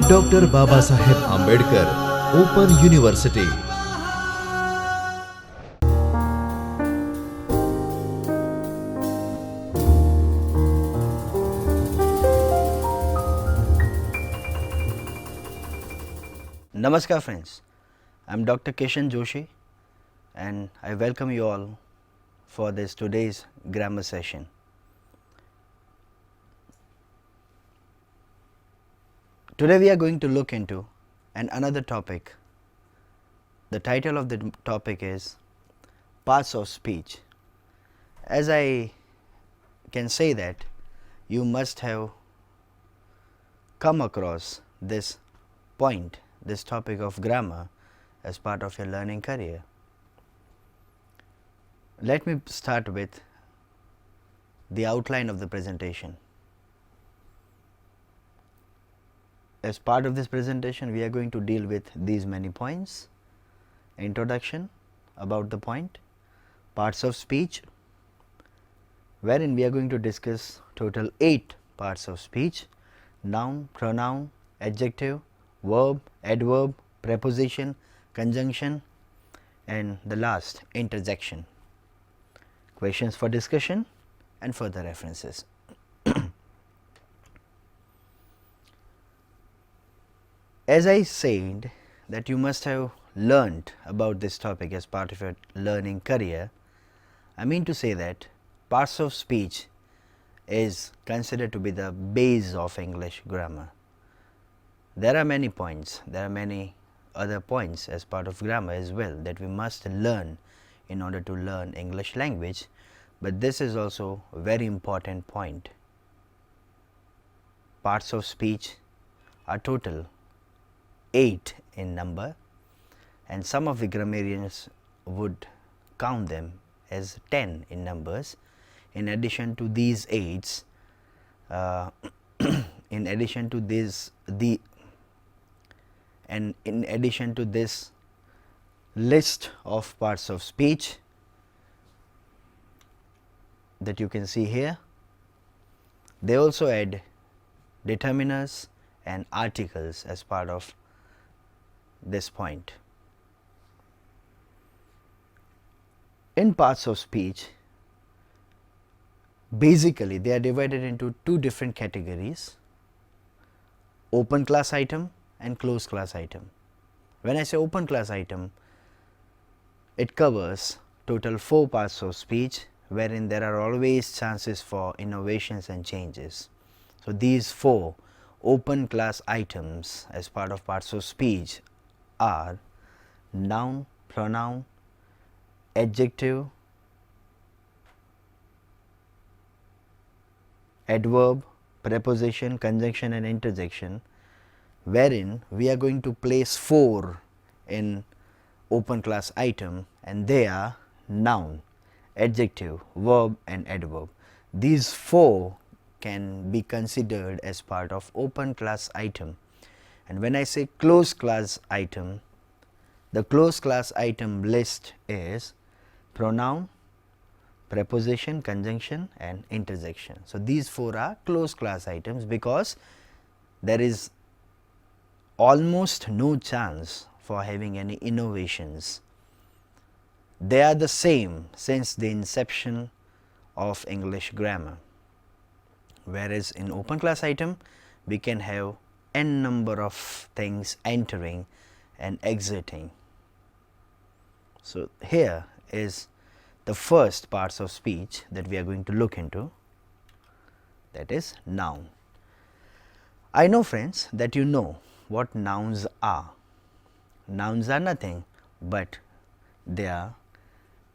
Doctor Babasaheb Ambedkar open university. Namaskar friends, I am Dr. Kishan Joshi and I welcome you all for this today's grammar session. Today we are going to look into another topic. The title of the topic is parts of speech. As I can say that you must have come across this point, this topic of grammar as part of your learning career. Let me start with the outline of the presentation. As part of this presentation, we are going to deal with these many points: introduction about the point, parts of speech, wherein we are going to discuss total 8 parts of speech: noun, pronoun, adjective, verb, adverb, preposition, conjunction, and the last, interjection. Questions for discussion and further references. As I said that you must have learnt about this topic as part of your learning career, I mean to say that parts of speech is considered to be the base of English grammar. There are many points, there are many other points as part of grammar as well that we must learn in order to learn English language, but this is also a very important point. Parts of speech are total 8 in number, and some of the grammarians would count them as 10 in numbers. In addition to these 8s, in addition to this list of parts of speech that you can see here, they also add determiners and articles as part of this point. In parts of speech, basically they are divided into 2 different categories: open class item and closed class item. When I say open class item, it covers total 4 parts of speech wherein there are always chances for innovations and changes. So, these 4 open class items as part of parts of speech are noun, pronoun, adjective, adverb, preposition, conjunction and interjection, wherein we are going to place 4 in open class item, and they are noun, adjective, verb and adverb. These 4 can be considered as part of open class item. And when I say closed class item, the closed class item list is pronoun, preposition, conjunction and interjection. So, these 4 are closed class items because there is almost no chance for having any innovations. They are the same since the inception of English grammar, whereas in open class item we can have n number of things entering and exiting. So, here is the first parts of speech that we are going to look into, that is noun. I know friends that you know what nouns are. Nouns are nothing but they are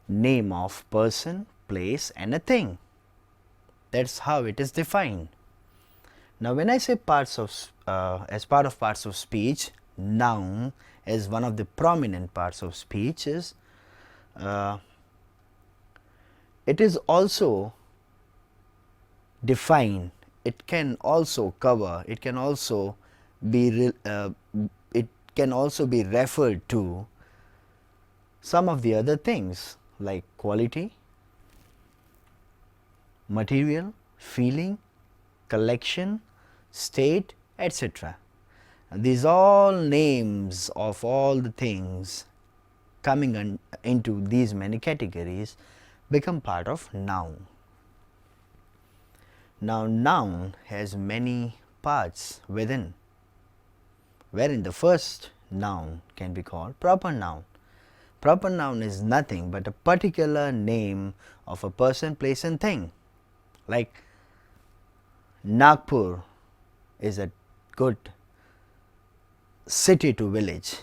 name of person, place and a thing. That is how it is defined. Now, when I say parts of as part of parts of speech, noun is one of the prominent parts of speech. It is also defined. It can also cover. It can also be referred to some of the other things like quality, material, feeling, collection, state, etc. These all names of all the things coming into these many categories become part of noun. Now, noun has many parts within, wherein the first noun can be called proper noun. Proper noun is nothing but a particular name of a person, place and thing. Like Nagpur is a good city to village.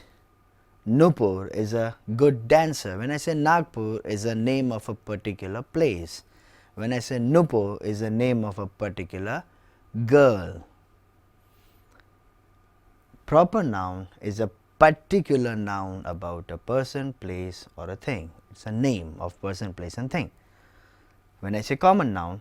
Nupur is a good dancer. When I say Nagpur is a name of a particular place. When I say Nupur is a name of a particular girl. Proper noun is a particular noun about a person, place or a thing. It is a name of person, place and thing. When I say common noun,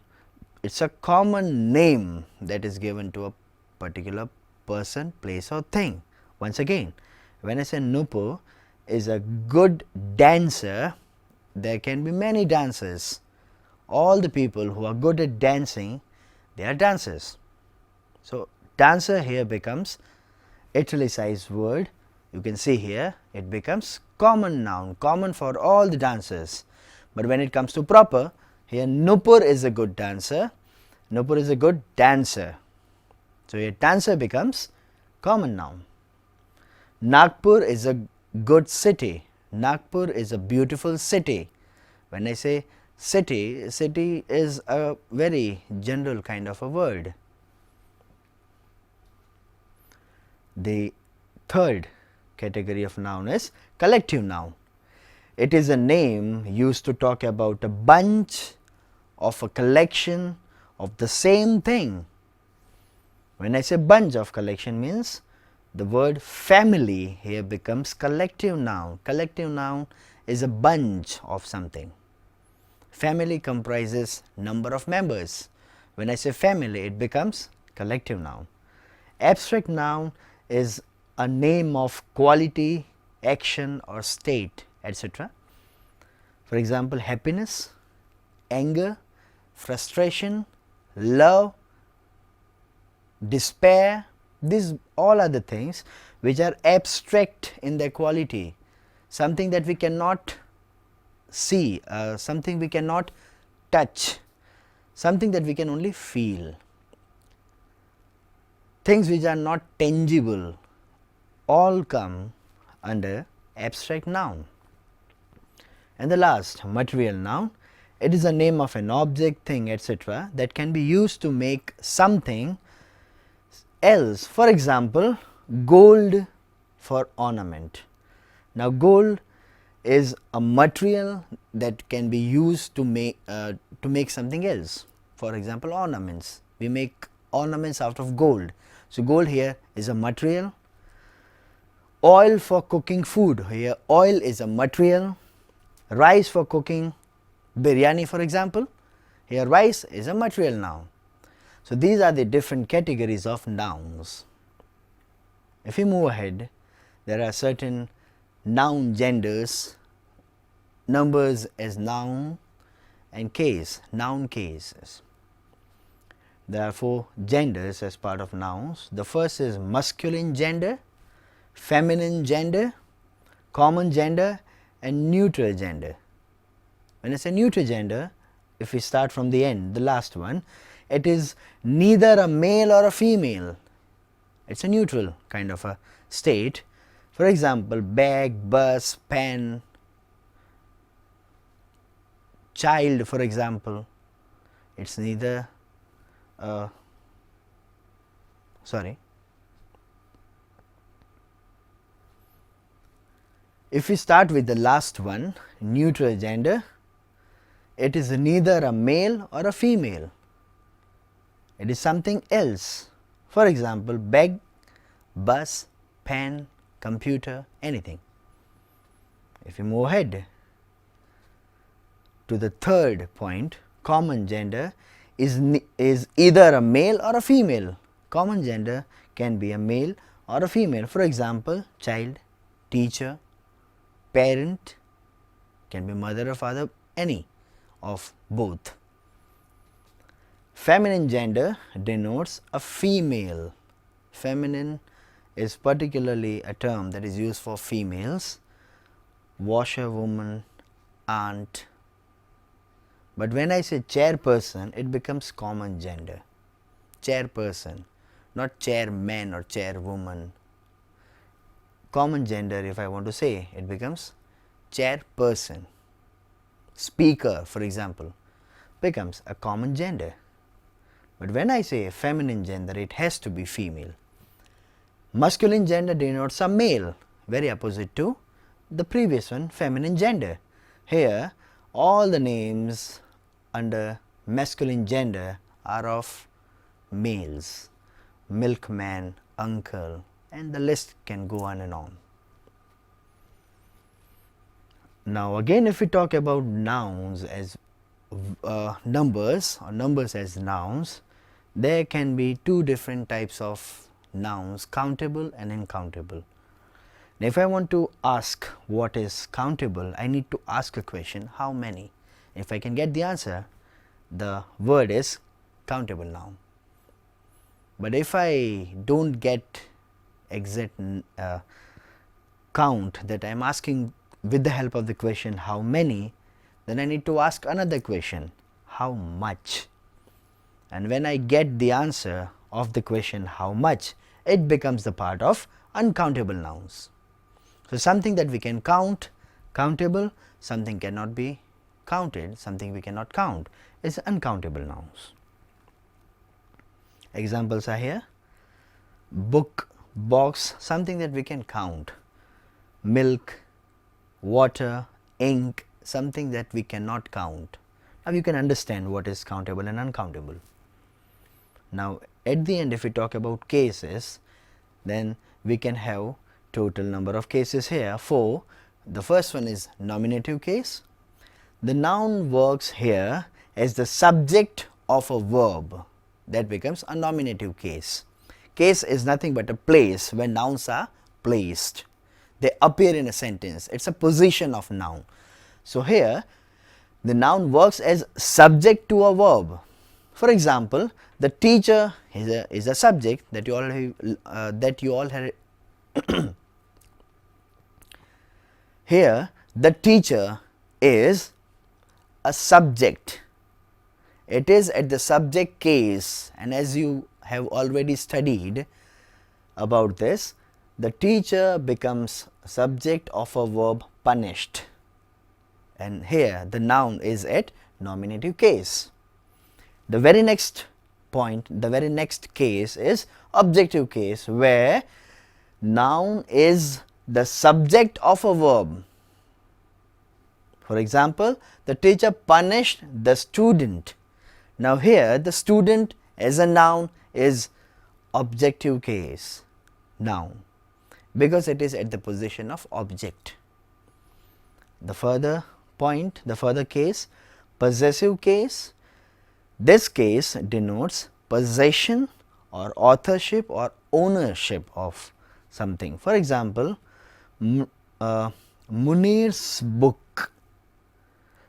it is a common name that is given to a particular person, place or thing. Once again, when I say Nupur is a good dancer, there can be many dancers. All the people who are good at dancing, they are dancers. So, dancer here becomes italicized word. You can see here it becomes common noun, common for all the dancers. But when it comes to proper, here Nupur is a good dancer, Nupur is a good dancer. So, here dancer becomes common noun. Nagpur is a good city, Nagpur is a beautiful city. When I say city, city is a very general kind of a word. The third category of noun is collective noun. It is a name used to talk about a bunch of a collection of the same thing. When I say bunch of collection means the word family here becomes collective noun. Collective noun is a bunch of something. Family comprises number of members. When I say family, it becomes collective noun. Abstract noun is a name of quality, action or state, etc. For example, happiness, anger, frustration, love, despair, these all are the things which are abstract in their quality, something that we cannot see, something we cannot touch, something that we can only feel. Things which are not tangible all come under abstract noun. And the last, material noun, it is a name of an object, thing, etc. that can be used to make something else. For example, gold for ornament. Now, gold is a material that can be used to make something else. For example, ornaments. We make ornaments out of gold. So, gold here is a material. Oil for cooking food, here oil is a material. Rice for cooking biryani, for example, here rice is a material noun. So, these are the different categories of nouns. If we move ahead, there are certain noun genders, numbers as noun and case, noun cases. There are 4 genders as part of nouns. The first is masculine gender, feminine gender, common gender and neutral gender. When I say neutral gender, if we start from the end, the last one, it is neither a male or a female. It is a neutral kind of a state. For example, bag, bus, pen, child, for example, it is neither If we start with the last one, neutral gender, it is neither a male or a female. It is something else. For example, bag, bus, pen, computer, anything. If we move ahead to the third point, common gender is either a male or a female. Common gender can be a male or a female. For example, child, teacher, parent, can be mother or father, any of both. Feminine gender denotes a female. Feminine is particularly a term that is used for females, washerwoman, aunt. But when I say chairperson, it becomes common gender. Chairperson, not chairman or chairwoman. Common gender, if I want to say, it becomes chairperson. Speaker, for example, becomes a common gender. But when I say feminine gender, it has to be female. Masculine gender denotes a male, very opposite to the previous one, feminine gender. Here, all the names under masculine gender are of males. Milkman, uncle, and the list can go on and on. Now again, if we talk about nouns as numbers, or numbers as nouns, there can be two different types of nouns, countable and uncountable. Now if I want to ask what is countable, I need to ask a question, how many? If I can get the answer, the word is countable noun. But if I don't get exact count that I am asking with the help of the question how many, then I need to ask another question, how much? And when I get the answer of the question how much, it becomes the part of uncountable nouns. So something that we can count, countable, something cannot be counted, something we cannot count is uncountable nouns. Examples are here: book, box, something that we can count; milk, water, ink, something that we cannot count. Now you can understand what is countable and uncountable. Now at the end, if we talk about cases, then we can have total number of cases here, 4. The first one is nominative case. The noun works here as the subject of a verb, that becomes a nominative case. Case is nothing but a place where nouns are placed. They appear in a sentence. It is a position of noun. So here the noun works as subject to a verb. For example, the teacher is a subject that you all have here the teacher is a subject. It is at the subject case, and as you have already studied about this, the teacher becomes subject of a verb punished, and here the noun is at nominative case. The very next point, the very next case is objective case, where noun is the subject of a verb. For example, the teacher punished the student. Now here the student as a noun is objective case noun, because it is at the position of object. The further point, the further case, possessive case. This case denotes possession or authorship or ownership of something. For example, Munir's book.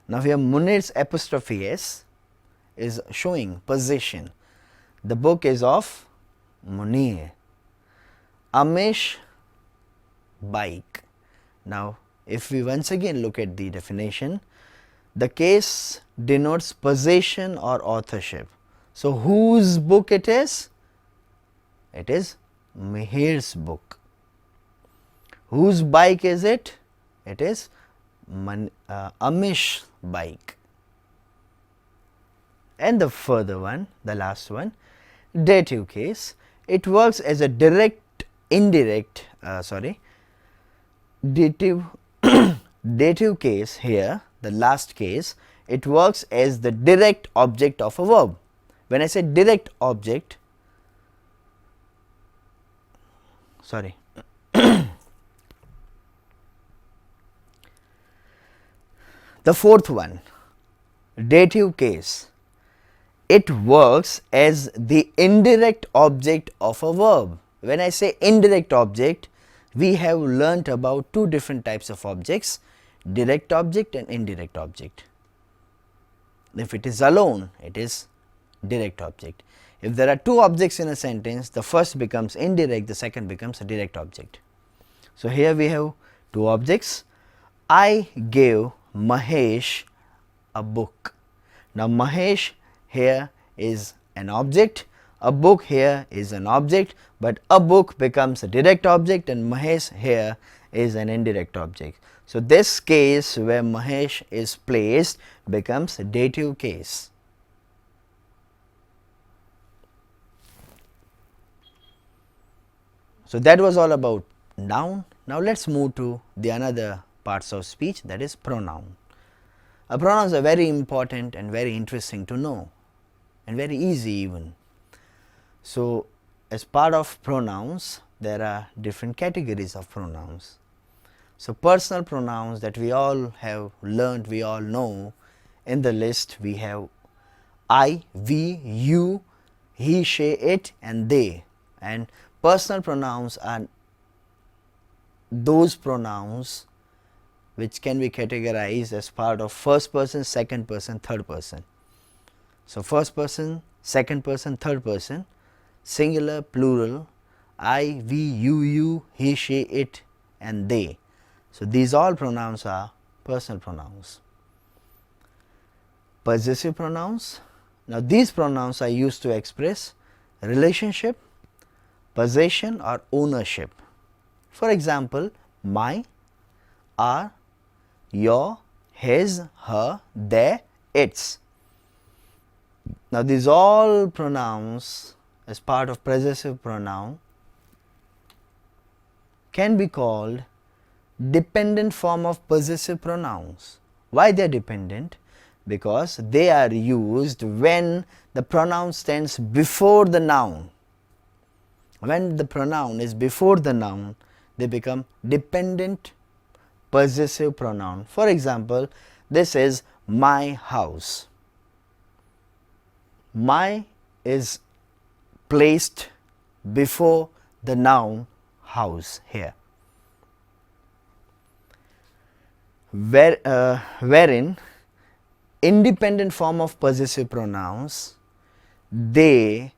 Now here Munir's apostrophe S is showing possession. The book is of Munir. Amish bike. Now if we once again look at the definition, the case denotes possession or authorship. So whose book it is? It is Mihir's book. Whose bike is it? It is Amish bike. And the further one, the last one, dative case. It works as a direct, indirect, dative dative case here, the last case, it works as the direct object of a verb. When I say direct object, the fourth one, dative case, it works as the indirect object of a verb. When I say indirect object, we have learnt about two different types of objects, direct object and indirect object. If it is alone, it is direct object. If there are two objects in a sentence, the first becomes indirect, the second becomes a direct object. So, here we have two objects. I gave Mahesh a book. Now, Mahesh here is an object, a book here is an object, but a book becomes a direct object and Mahesh here is an indirect object. So, this case where Mahesh is placed becomes a dative case. So, that was all about noun. Now, let us move to the another parts of speech, that is pronoun. Pronouns are very important and very interesting to know and very easy even. So, as part of pronouns, there are different categories of pronouns. So, personal pronouns that we all have learned, we all know. In the list we have I, we, you, he, she, it and they. And personal pronouns are those pronouns which can be categorized as part of first person, second person, third person. So, first person, second person, third person, singular, plural, I, we, you, he, she, it and they. So, these all pronouns are personal pronouns. Possessive pronouns. Now, these pronouns are used to express relationship, possession or ownership. For example, my, our, your, his, her, their, its. Now, these all pronouns as part of possessive pronoun can be called dependent form of possessive pronouns. Why they are dependent? Because they are used when the pronoun stands before the noun. When the pronoun is before the noun, they become dependent possessive pronoun. For example, this is my house. My is placed before the noun house here, wherein independent form of possessive pronouns, they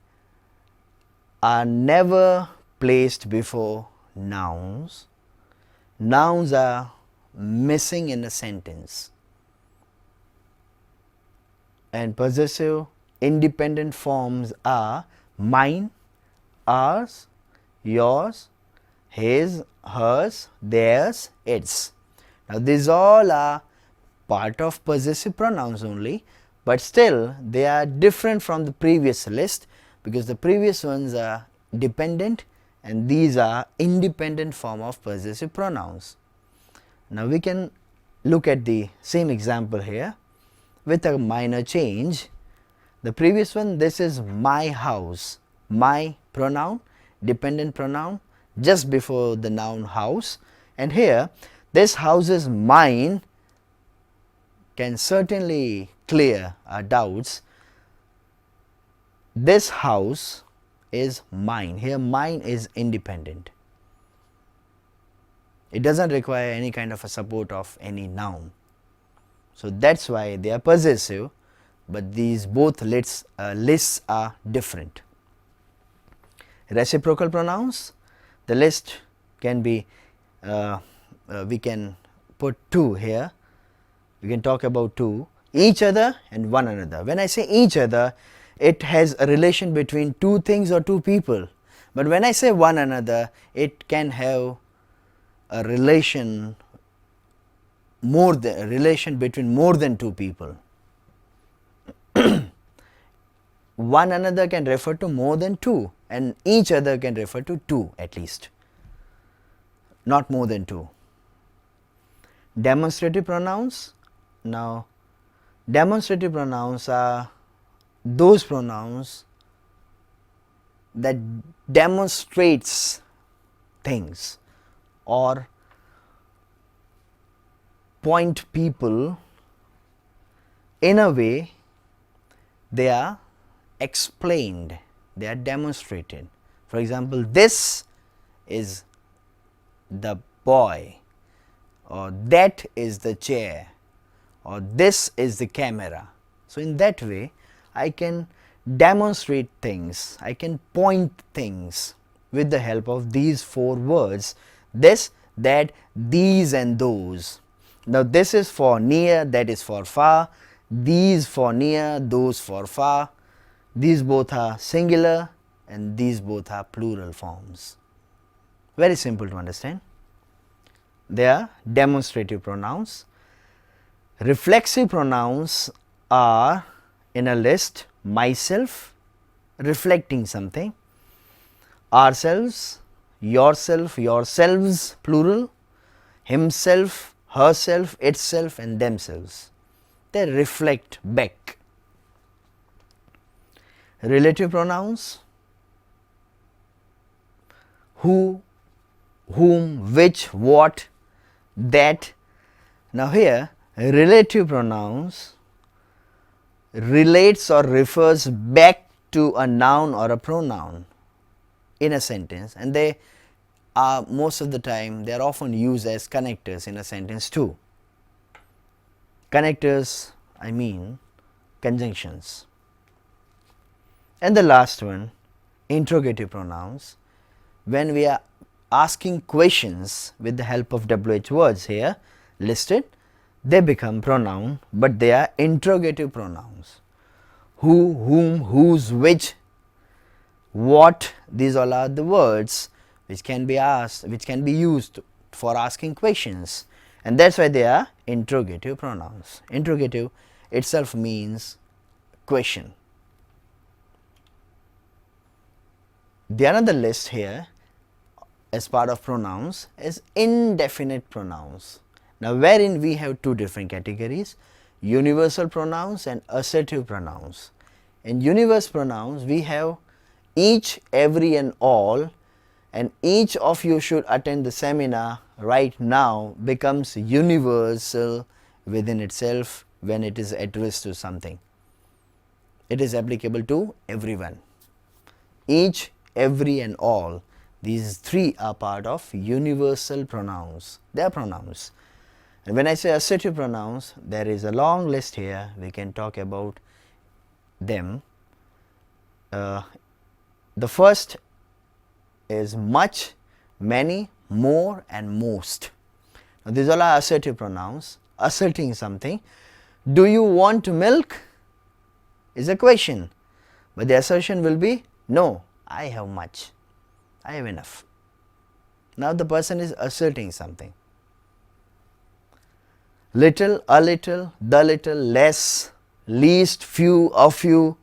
are never placed before nouns. Nouns are missing in a sentence, and possessive independent forms are mine, ours, yours, his, hers, theirs, its. Now, these all are part of possessive pronouns only, but still they are different from the previous list, because the previous ones are dependent and these are independent form of possessive pronouns. Now, we can look at the same example here with a minor change. The previous one, this is my house, my pronoun, dependent pronoun just before the noun house, and here this house is mine can certainly clear our doubts. This house is mine. Here mine is independent. It does not require any kind of a support of any noun. So, that is why they are possessive, but these both lists are different. Reciprocal pronouns, the list can be, we can put two here. We can talk about two, each other and one another. When I say each other, it has a relation between two things or two people, but when I say one another, it can have a relation between more than two people. One another can refer to more than two, and each other can refer to two at least, not more than two. Demonstrative pronouns. Now, demonstrative pronouns are those pronouns that demonstrates things or point people in a way. They are explained, they are demonstrated. For example, this is the boy, or that is the chair, or this is the camera. So, in that way I can demonstrate things, I can point things with the help of these 4 words: this, that, these and those. Now this is for near, that is for far, these for near, those for far. These both are singular and these both are plural forms. Very simple to understand. They are demonstrative pronouns. Reflexive pronouns are in a list: myself, reflecting something; ourselves, yourself, yourselves plural; himself, herself, itself and themselves. They reflect back. Relative pronouns: who, whom, which, what, that. Now here relative pronouns relates or refers back to a noun or a pronoun in a sentence, and they are most of the time they are often used as connectors in a sentence too. Connectors, I mean conjunctions. And the last one, interrogative pronouns. When we are asking questions with the help of WH words here listed, they become pronoun, but they are interrogative pronouns. Who, whom, whose, which, what, these all are the words which can be asked, which can be used for asking questions, and that's why they are interrogative pronouns. Interrogative itself means question. The another list here as part of pronouns is indefinite pronouns. Now wherein we have 2 different categories: universal pronouns and assertive pronouns. In universal pronouns we have each, every and all, and each of you should attend the seminar right now becomes universal within itself when it is addressed to something. It is applicable to everyone. Each, every and all, these 3 are part of universal pronouns. They are pronouns. And when I say assertive pronouns, there is a long list here, we can talk about them. The first is much, many, more and most. Now these all are assertive pronouns, asserting something. Do you want milk is a question, but the assertion will be no, I have much, I have enough. Now the person is asserting something. Little, a little, the little, less, least, few, a few,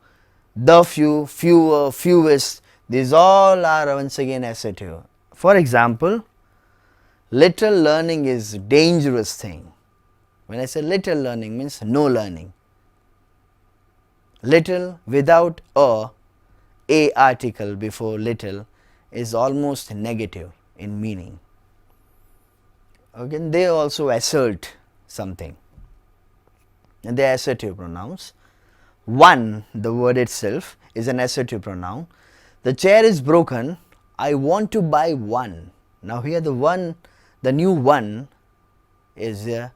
the few, fewer, fewest, these all are once again assertive. For example, little learning is dangerous thing. When I say little learning means no learning. Little without a article before little is almost negative in meaning. Again, they also assert something, and they are assertive pronouns. One, the word itself, is an assertive pronoun. The chair is broken, I want to buy one. Now here the one, the new one is a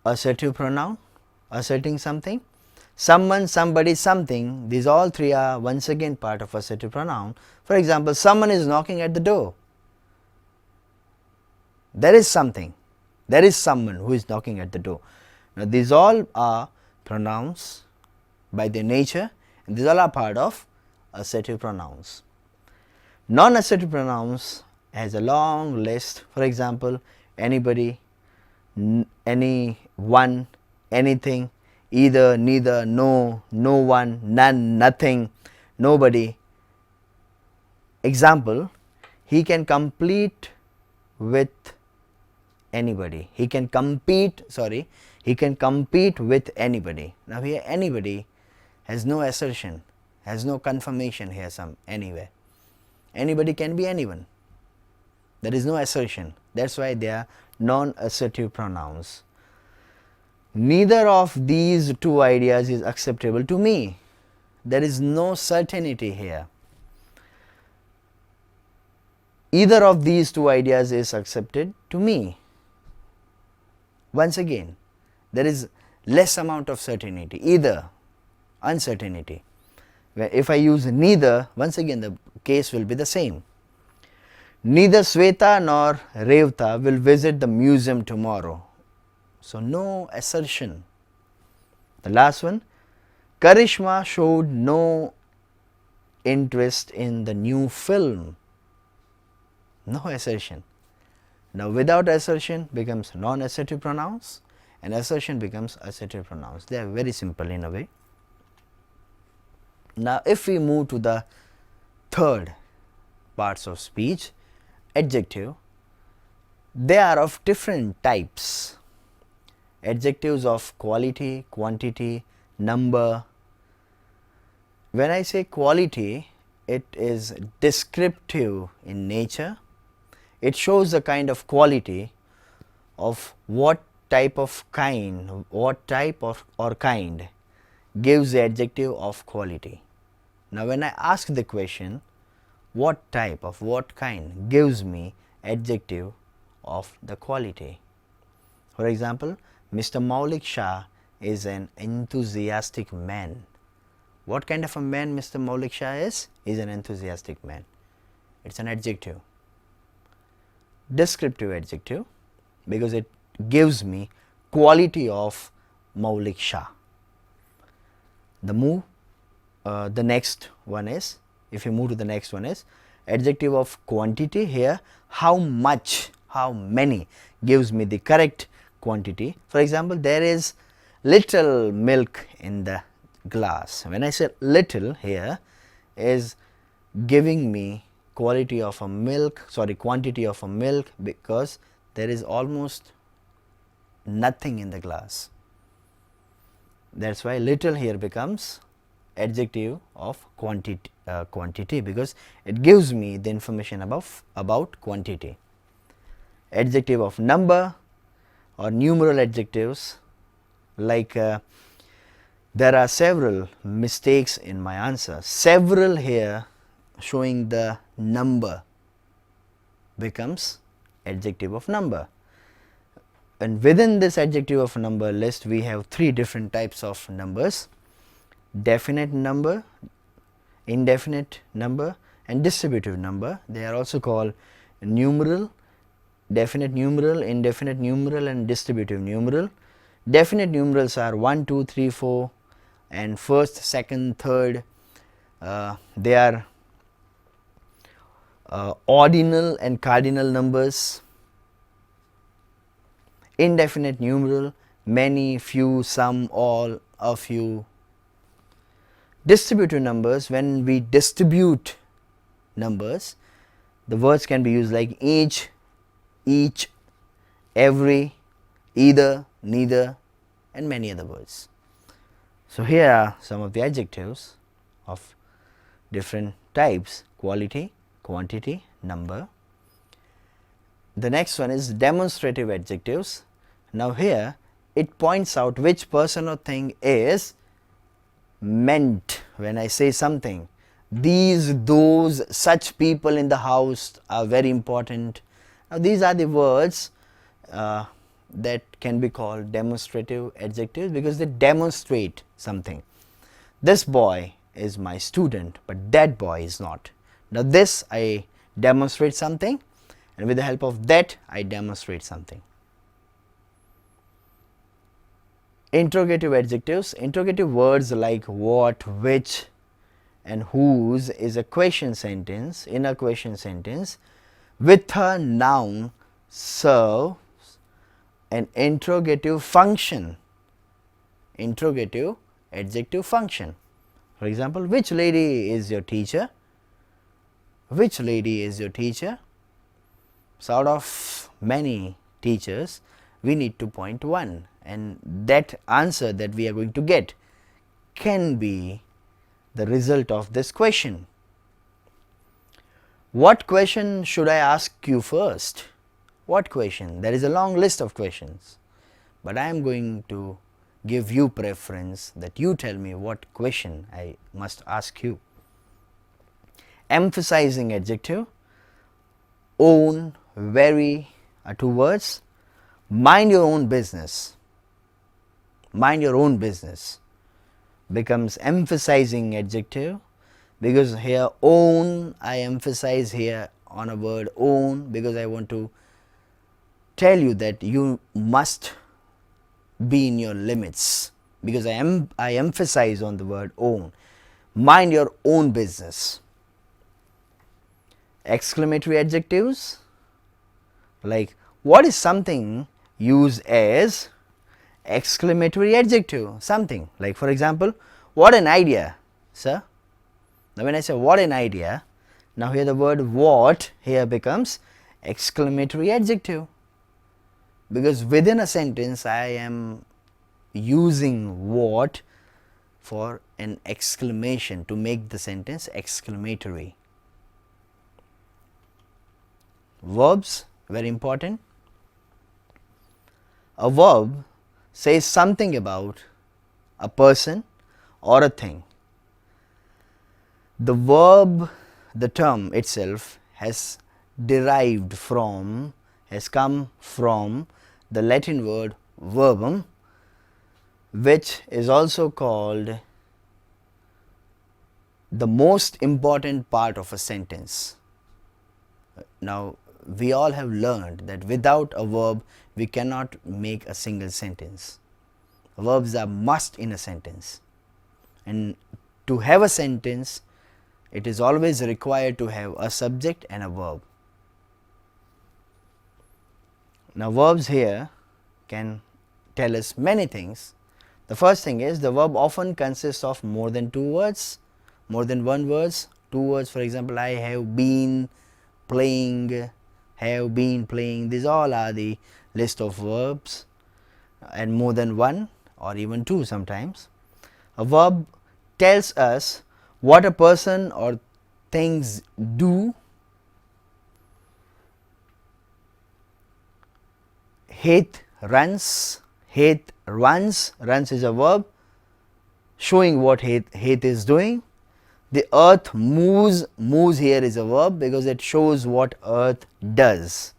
assertive pronoun, asserting something. Someone, somebody, something, these all 3 are once again part of assertive pronoun. For example, someone is knocking at the door. There is something, there is someone who is knocking at the door. Now these all are pronouns by their nature, and these all are part of assertive pronouns. Non-assertive pronouns has a long list. For example, anybody, anyone, anything, either, neither, no, no one, none, nothing, nobody. Example, he can complete with anybody. He can compete, he can compete with anybody. Now here anybody has no assertion, has no confirmation here anywhere. Anybody can be anyone. There is no assertion. That's why they are non-assertive pronouns. Neither of these 2 ideas is acceptable to me. There is no certainty here. Either of these 2 ideas is accepted to me. Once again, there is less amount of certainty, either, uncertainty. If I use neither, once again the case will be the same. Neither Sweta nor Revta will visit the museum tomorrow. So no assertion. The last one, Karishma showed no interest in the new film. No assertion. Now without assertion becomes non-assertive pronouns, and assertion becomes assertive pronouns. They are very simple in a way. Now if we move to the third parts of speech, adjective, they are of different types. Adjectives of quality, quantity, number. When I say quality, it is descriptive in nature. It shows the kind of quality of what type of kind, what type of or kind gives the adjective of quality. Now when I ask the question, what type of what kind gives me adjective of the quality? For example, Mr. Maulik Shah is an enthusiastic man. What kind of a man Mr. Maulik Shah is? He is an enthusiastic man. It's an adjective. Descriptive adjective, because it gives me quality of Maulik Shah. The next one is, if you move to the next one is adjective of quantity. Here, how much, how many gives me the correct quantity. For example, there is little milk in the glass. When I say little, here is giving me quality of a milk, quantity of a milk, because there is almost nothing in the glass. That is why little here becomes adjective of quantity, because it gives me the information about quantity. Adjective of number or numeral adjectives, like there are several mistakes in my answer. Several here showing the number becomes adjective of number. And within this adjective of number list, we have three different types of numbers: definite number, indefinite number, and distributive number. They are also called numeral, definite numeral, indefinite numeral, and distributive numeral. Definite numerals are 1, 2, 3, 4 and first, second, third. They are ordinal and cardinal numbers. Indefinite numeral, many, few, some, all, a few. Distributive numbers, when we distribute numbers, the words can be used like each, every, either, neither, and many other words. So here are some of the adjectives of different types: quality, quantity, number. The next one is demonstrative adjectives. Now here it points out which person or thing is meant when I say something. These, those, such people in the house are very important. Now these are the words that can be called demonstrative adjectives, because they demonstrate something. This boy is my student, but that boy is not. Now this, I demonstrate something, and with the help of that I demonstrate something. Interrogative adjectives. Interrogative words like what, which, and whose is a question sentence. In a question sentence, with a noun serves an interrogative function. Interrogative adjective function. For example, which lady is your teacher? Which lady is your teacher? So out of many teachers, we need to point one, and that answer that we are going to get can be the result of this question. What question should I ask you first? What question? There is a long list of questions, but I am going to give you preference that you tell me what question I must ask you. Emphasizing adjective. Own, very are two words. Mind your own business. Mind your own business. becomes emphasizing adjective, because here own, I emphasize here on a word own, because I want to tell you that you must be in your limits, because I emphasize on the word own. Mind your own business. Exclamatory adjectives, like what is something used as exclamatory adjective? Something like, for example, what an idea, sir. Now when I say what an idea, now here the word what here becomes exclamatory adjective, because within a sentence I am using what for an exclamation to make the sentence exclamatory. Verbs, very important. A verb says something about a person or a thing. The verb, the term itself has derived from, has come from the Latin word verbum, which is also called the most important part of a sentence. Now, we all have learned that without a verb we cannot make a single sentence. Verbs are must in a sentence, and to have a sentence it is always required to have a subject and a verb. Now, verbs here can tell us many things. The first thing is, the verb often consists of more than two words, more than one words, two words. For example, I have been playing, have been playing, these all are the list of verbs, and more than one or even two sometimes. A verb tells us what a person or things do. Hath runs, hath runs, runs is a verb showing what hath is doing. The earth moves, moves here is a verb because it shows what earth does.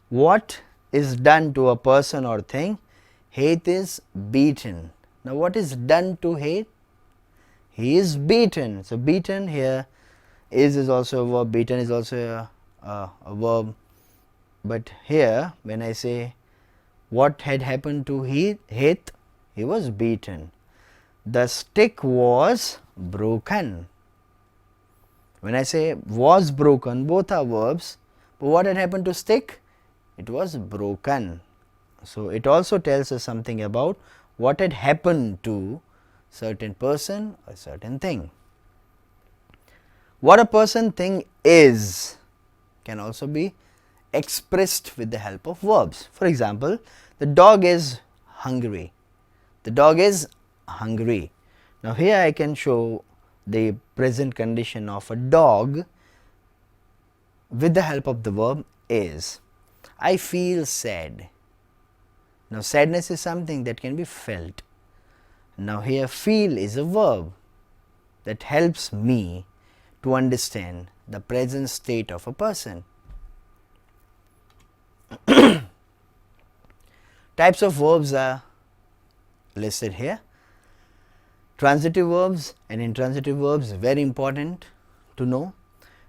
What is done to a person or thing? Hath is beaten. Now, what is done to Hath? He is beaten. So, beaten here is also a verb, beaten is also a verb, but here when I say what had happened to Hath, he was beaten. The stick was broken. When I say was broken, both are verbs, but what had happened to stick? It was broken. So, it also tells us something about what had happened to certain person or certain thing. What a person thing is can also be expressed with the help of verbs. For example, the dog is hungry. The dog is hungry. Now, here I can show the present condition of a dog with the help of the verb is. I feel sad. Now, sadness is something that can be felt. Now, here feel is a verb that helps me to understand the present state of a person. Types of verbs are listed here. Transitive verbs and intransitive verbs, very important to know.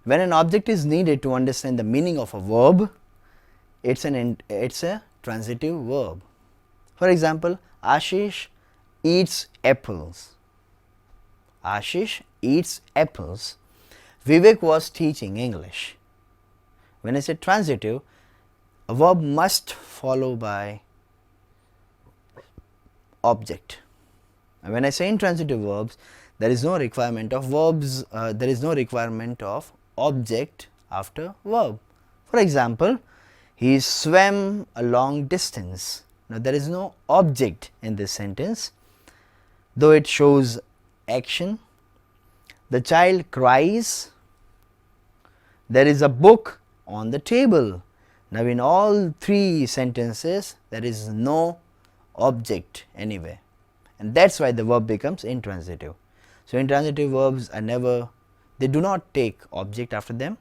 When an object is needed to understand the meaning of a verb, it's a transitive verb. For example, Ashish eats apples. Ashish eats apples. Vivek was teaching English. When I say transitive, a verb must follow by object. And when I say intransitive verbs, there is no requirement of verbs, there is no requirement of object after verb. For example, he swam a long distance. Now, there is no object in this sentence, though it shows action. The child cries. There is a book on the table. Now, in all three sentences, there is no object anywhere, and that is why the verb becomes intransitive. So, intransitive verbs are never, they do not take object after them,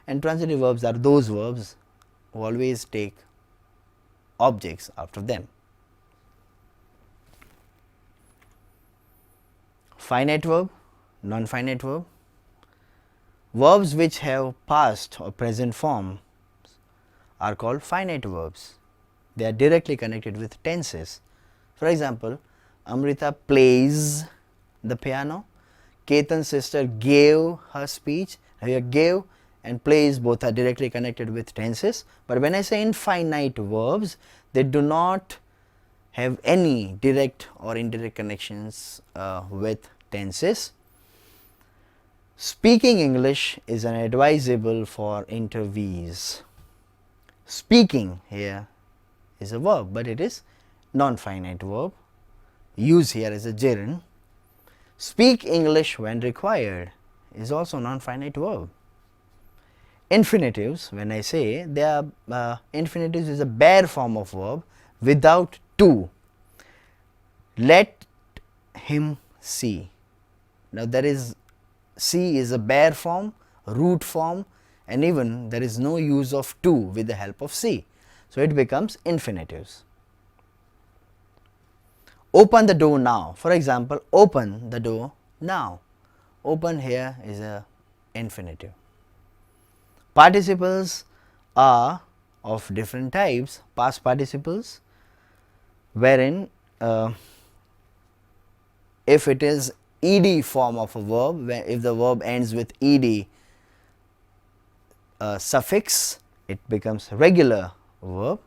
and transitive verbs are those verbs who always take objects after them. finite verb, non-finite verb. Verbs which have past or present form are called finite verbs. They are directly connected with tenses. For example, Amrita plays the piano. Ketan's sister gave her speech. Here gave and plays both are directly connected with tenses. But when I say infinite verbs, they do not have any direct or indirect connections with tenses. Speaking English is unadvisable for interviews. Speaking here is a verb, but it is non-finite verb. Use here as a gerund. Speak English when required is also non-finite verb. Infinitives, when I say they are infinitives is a bare form of verb without to. Let him see. Now there is see is a bare form, root form, and even there is no use of to with the help of see. So it becomes infinitives. Open the door now. For example, open the door now. Open here is a infinitive. Participles are of different types. Past participles, wherein if it is ed form of a verb, where if the verb ends with ed suffix, it becomes regular verb,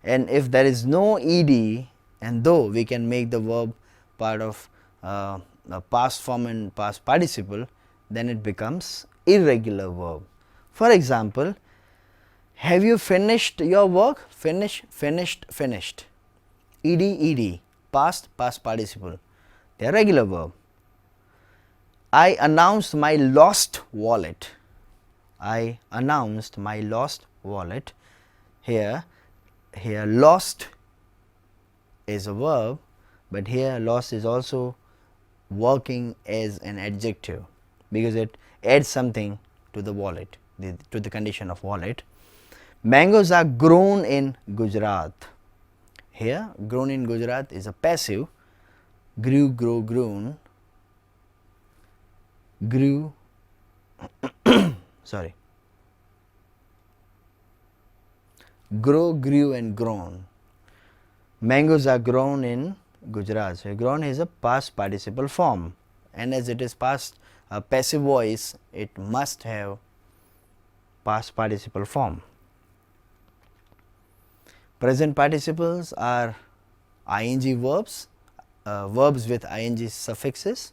and if there is no ed, and though we can make the verb part of a past form and past participle, then it becomes irregular verb. For example, have you finished your work? Finish, finished, finished. Ed, ed, past, past participle. They are regular verb. I announced my lost wallet. I announced my lost wallet. Here lost is a verb, but here lost is also working as an adjective because it adds something to the wallet, to the condition of wallet. Mangoes are grown in Gujarat. Here grown in Gujarat is a passive. Grew, grow, grown. Grew sorry, grow, grew and grown. Mangoes are grown in Gujarat. So grown is a past participle form, and as it is past passive voice, it must have past participle form. Present participles are ing verbs, verbs with ing suffixes.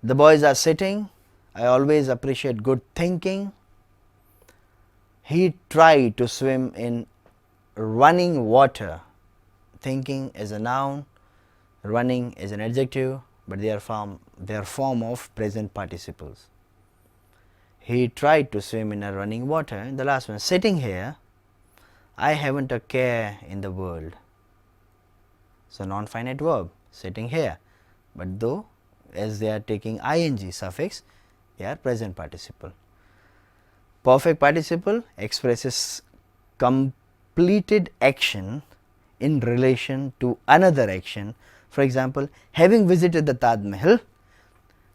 The boys are sitting. I always appreciate good thinking. He tried to swim in running water. Thinking is a noun, running is an adjective, but they are form of present participles. He tried to swim in a running water. And the last one, sitting here, I haven't a care in the world. So non-finite verb, sitting here, but though as they are taking ing suffix, they are present participle. Perfect participle expresses completed action in relation to another action. For example, having visited the Taj Mahal,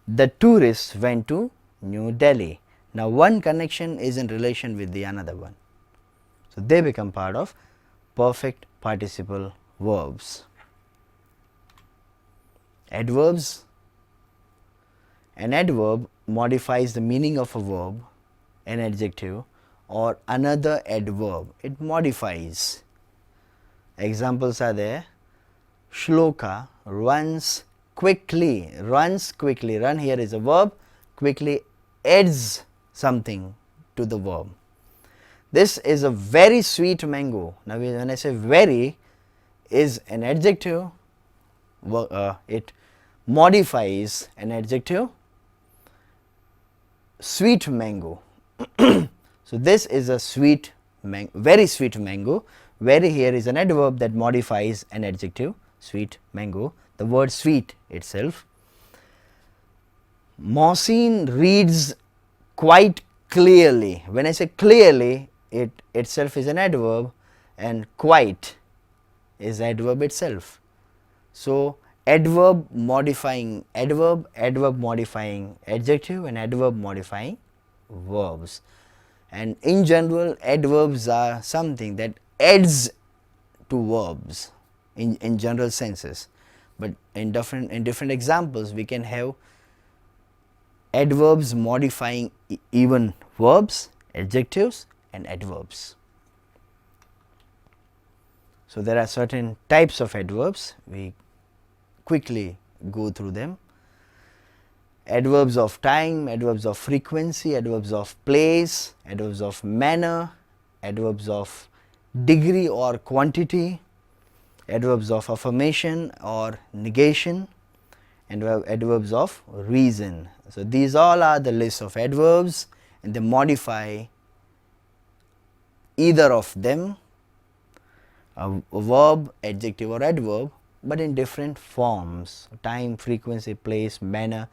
the tourists went to New Delhi. Now one connection is in relation with the another one. So they become part of perfect participle verbs. Adverbs. An adverb modifies the meaning of a verb, an adjective, or another adverb. It modifies. Examples are there. Shloka runs quickly. Runs quickly. Run here is a verb. Quickly adds something to the verb. This is a very sweet mango. Now when I say very is an adjective, it modifies an adjective. Sweet mango. So this is a sweet very sweet mango. Very here is an adverb that modifies an adjective, sweet mango, the word sweet itself. Mohsin reads quite clearly. When I say clearly, it itself is an adverb, and quite is adverb itself. So adverb modifying adverb, adverb modifying adjective, and adverb modifying verbs. And in general, adverbs are something that adds to verbs in general senses, but in different examples we can have adverbs modifying even verbs, adjectives, and adverbs. So there are certain types of adverbs, we quickly go through them. Adverbs of time, adverbs of frequency, adverbs of place, adverbs of manner, adverbs of degree or quantity, adverbs of affirmation or negation, and adverbs of reason. So these all are the list of adverbs, and they modify either of them, a verb, adjective or adverb, but in different forms: time, frequency, place, manner,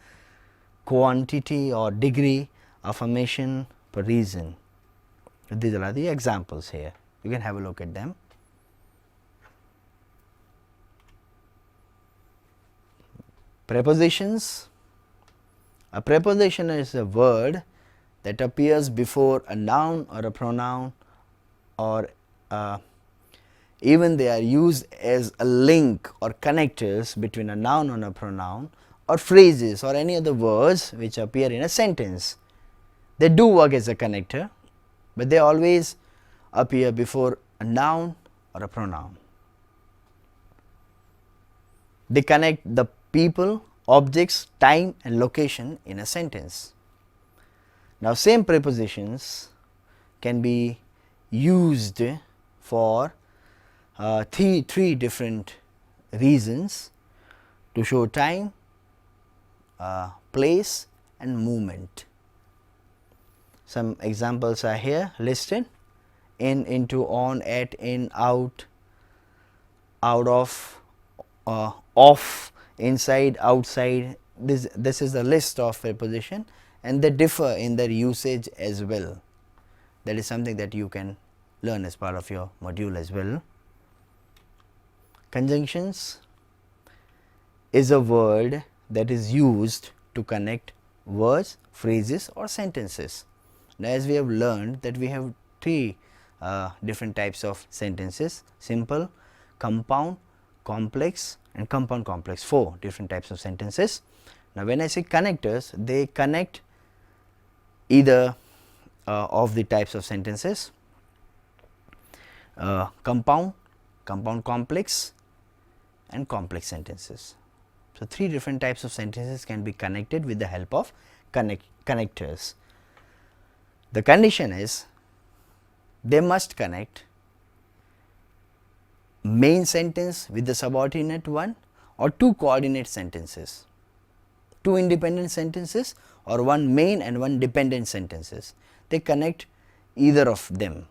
quantity or degree, affirmation, reason. These are the examples here. You can have a look at them. Prepositions. A preposition is a word that appears before a noun or a pronoun, or even they are used as a link or connectors between a noun and a pronoun, or phrases or any other words which appear in a sentence. They do work as a connector, but they always appear before a noun or a pronoun. They connect the people, objects, time and location in a sentence. Now, same prepositions can be used for three different reasons: to show time, place and movement. Some examples are here listed: in, into, on, at, in, out, out of, off, inside, outside. This is a list of preposition, and they differ in their usage as well. That is something that you can learn as part of your module as well. Conjunctions is a word that is used to connect words, phrases or sentences. Now, as we have learned that we have three different types of sentences: simple, compound, complex and compound complex, 4 different types of sentences. Now, when I say connectors, they connect either of the types of sentences: compound, compound complex and complex sentences. So, 3 different types of sentences can be connected with the help of connectors. The condition is they must connect main sentence with the subordinate one, or 2 coordinate sentences, 2 independent sentences, or 1 main and 1 dependent sentences. They connect either of them.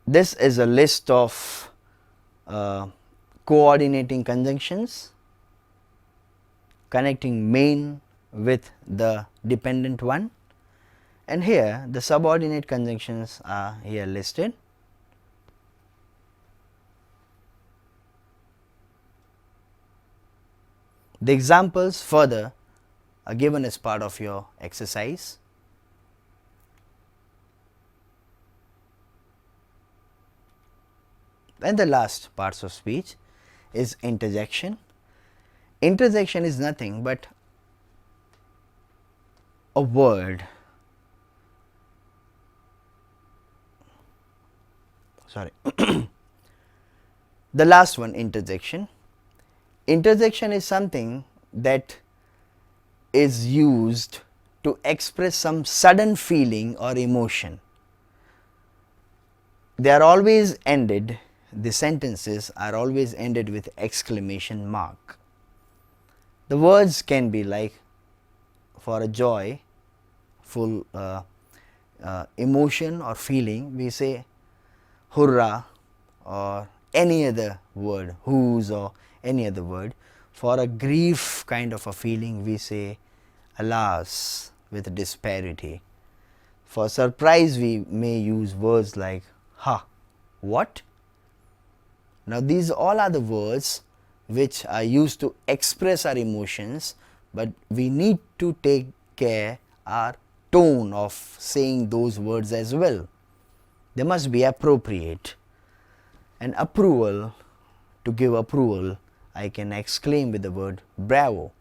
This is a list of coordinating conjunctions connecting main with the dependent one, and here the subordinate conjunctions are here listed. The examples further are given as part of your exercise. And the last parts of speech is interjection. Interjection is nothing but a word, the last one, interjection. Interjection is something that is used to express some sudden feeling or emotion. They are always ended, the sentences are always ended with exclamation mark. The words can be like, for a joy, full emotion or feeling, we say hurrah, or any other word, whose, or any other word. For a grief kind of a feeling, we say alas, with disparity. For surprise, we may use words like ha, what? Now these all are the words which are used to express our emotions, but we need to take care our tone of saying those words as well. They must be appropriate. And approval, to give approval, I can exclaim with the word bravo.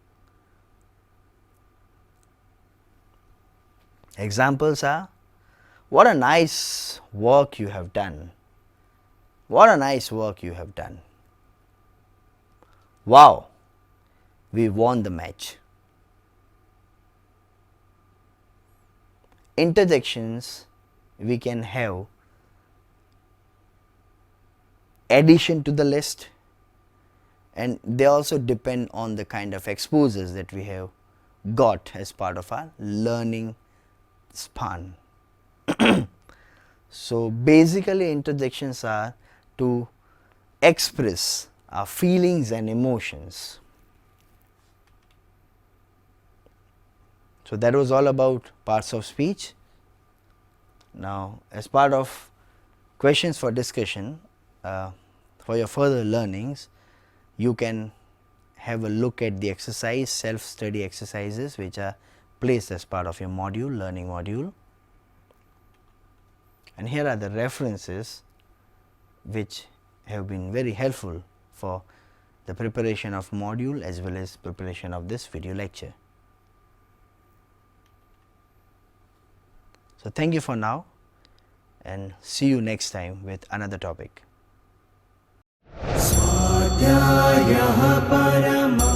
Examples are, what a nice work you have done. What a nice work you have done. Wow, we won the match. Interjections, we can have addition to the list, and they also depend on the kind of exposures that we have got as part of our learning span. So basically interjections are to express our feelings and emotions. So that was all about parts of speech. Now as part of questions for discussion, for your further learnings, you can have a look at the exercise, self-study exercises which are placed as part of your module, learning module. And here are the references which have been very helpful for the preparation of module as well as preparation of this video lecture. So thank you for now, and see you next time with another topic. स्वाध्यायः परमः